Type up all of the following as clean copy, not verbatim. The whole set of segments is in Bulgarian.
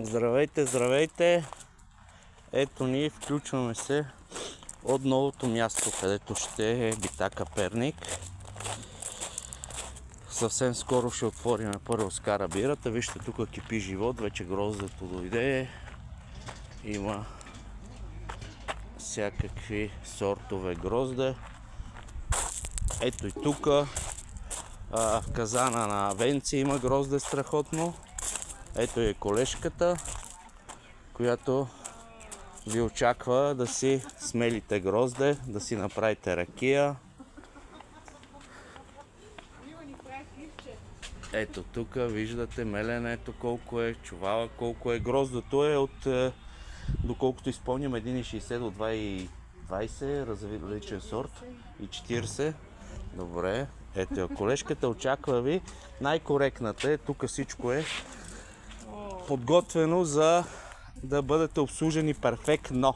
Здравейте, здравейте! Ето ние включваме се от новото място, където ще е Битака Перник. Съвсем скоро ще отворим първо с карабирата. Вижте, тук кипи живот, вече гроздето дойде. Има всякакви сортове грозде. Ето и тук в казана на Венци има грозде страхотно. Ето е колежката, която ви очаква да си смелите грозде, да си направите ракия. Ето тук виждате меленето колко е, чувала колко е. Гроздето е от, доколкото изпълням, 1,60 до 2,20, различен сорт, и 40. Добре, ето колежката, очаква ви. Най-коректната е, тук всичко е подготвено за да бъдете обслужени перфектно.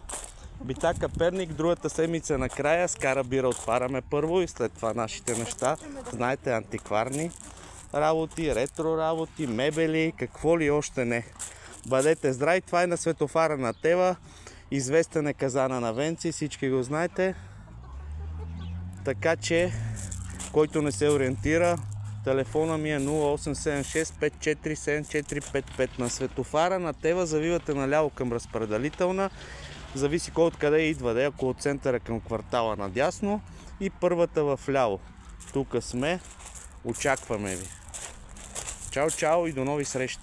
Битака Перник, другата седмица накрая с карабира отваряме първо и след това нашите неща. Знаете, антикварни работи, ретро работи, мебели, какво ли още не. Бъдете здрави, това е на светофара на Тева, известен е казана на Венци, всички го знаете. Така че, който не се ориентира, телефона ми е 0876 54 7455. На светофара на Тева завивате наляво към разпределителна. Зависи кой откъде идва, ако от центъра към квартала надясно, и първата в ляво. Тук сме, очакваме ви. Чао, чао и до нови срещи!